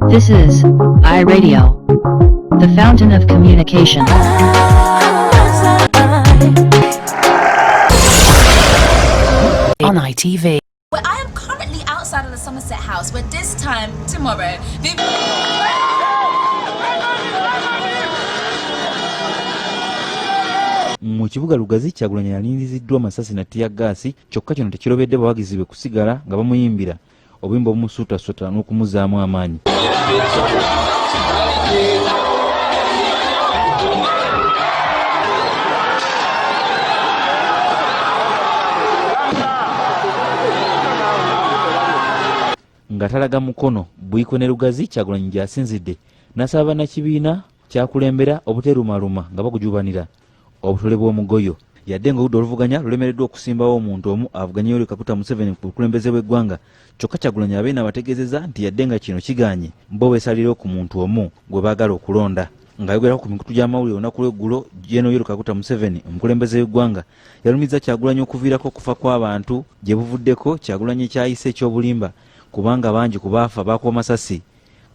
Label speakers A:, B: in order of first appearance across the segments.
A: This is iRadio, the fountain of communication. On ITV.
B: Well, I am currently outside of the Somerset House, where this time tomorrow.
C: Mu kibuga Lugazi Kyaggwe yalindiziddwa amasasi na Teargas kyokka kino tekirobedde bawagizi be kusigala nga bamuyimbira obuyimba obumusuutasota n'okumuzaamu amaanyi. Nga talaga mukono Bwiko ne Lugazi Kyaggwe gy'asinzidde n'asaba bannakibiina kyakulembera obuterumaluma nga bakujubanira obutole bw'omugoyo yadde nga oludda oluvuganya lulemereddwa okusimbawo omuntu omu avuganya Yoweri Kaguta Museveni ku bukulembeze bw'eggwanga kyokka Kyaggwe abeena abategeezezza nti yadde nga kino kiganye bo beesalirawo ku muntu omu gwe baagala okulonda. Ng'ayogerako ku mikutu gy'amawulire olunaku lw'eggulo Jeeno Yoweri Kaguta Museveni omukulembeze w'eggwanga yalumizza Kyaggwe okuviirako okufa kw'abantu gye buvuddeko Kyaggwe kyayise ekyobulimba kubanga bangi ku baafa baakuba amasasi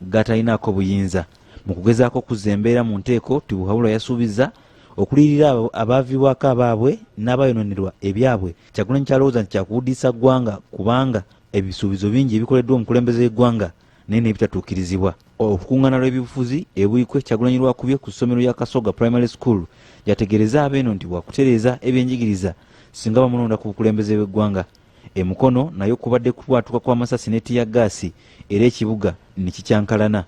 C: gatalinaako buyinza. Mu kugezaako okuzza embeera mu nteeko Tibuhabulo yasuubizza okulirira abaavibwako abaabwe n'abayononerwa ebyabwe. Kyaggwe kyalowooza nti kyakuwuddisa ggwanga kubanga ebisuubizo bingi ebikoleddwa omukulembeze w'eggwanga naye n'ebitatuukirizibwa. Okukuŋŋaana lw'ebyobufuzi ebwikwe Kyaggwe lwakubye ku ssomero lya Kasoga Primary School yategeereza abeeno nti bwakutereeza ebyenjigiriza singa bamulonda ku bukulembeze bw'eggwanga. Emukono nayo kubadde kukwatuka kw'amasasi ne Teargas era ekibuga ne kikyankalana.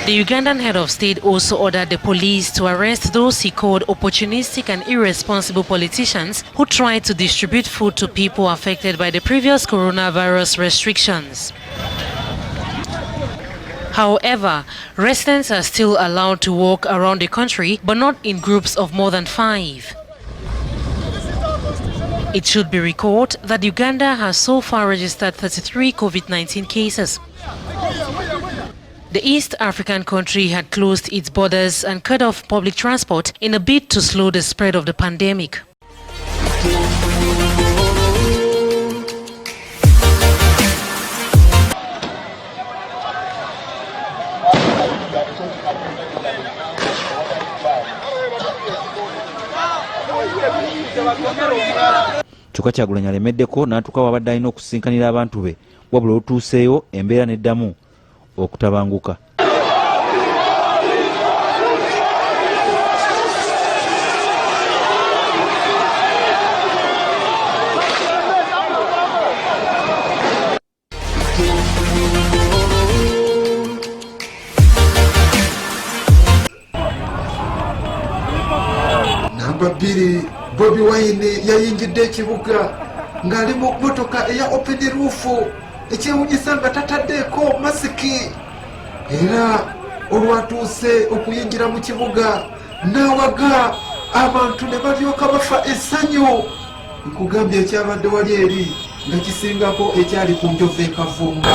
D: The Ugandan head of state also ordered the police to arrest those he called opportunistic and irresponsible politicians who tried to distribute food to people affected by the previous coronavirus restrictions. However, residents are still allowed to walk around the country, but not in groups of more than 5. It should be recalled that Uganda has so far registered 33 COVID-19 cases. The East African country had closed its borders and cut off public transport in a bid to slow the spread of the pandemic.
C: Kyokka Kyaggwe alemeddeko n'atuuka wabadde alina okusinkanira abantu be wabula olutuuseeyo embeera n'eddamu okutabanguka.
E: Namba 2 Bobi Wine yayingidde ekibuga ng'ali mu motoka eya open roof ekyewunyisa nga tataddeeko masiki era olwatuuse okuyingira mu kibuga n'awaga abantu ne balyoka bafa essanyu. Nkugambye ekyabadde wali eri nga kisingako ekyali ku njovu ekavumba.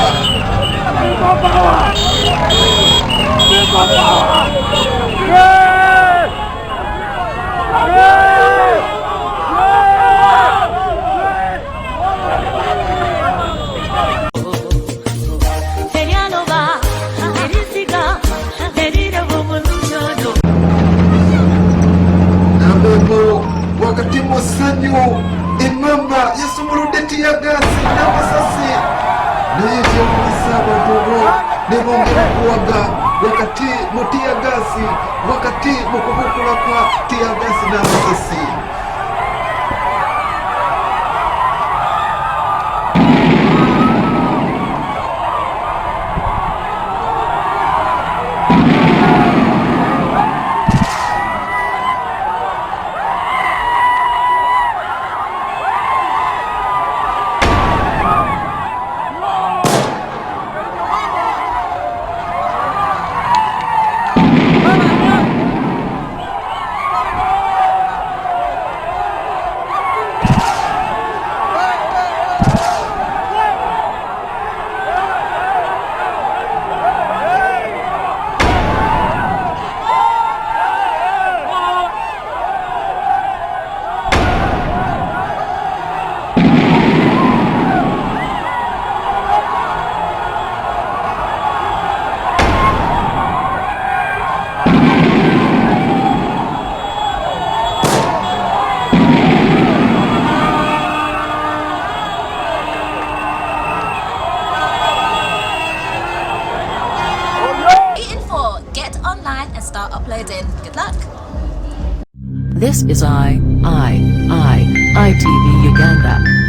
E: Wakati mu ssanyu emmamba yasumuludde Teargas n'amasasi naye ebyewunyisa abantu bo ne bongera okuwaga wakati mu Teargas wakati mu kubukula kwa Teargas n'amasasi.
B: online and start uploading. Good luck.
A: This is ITV Uganda.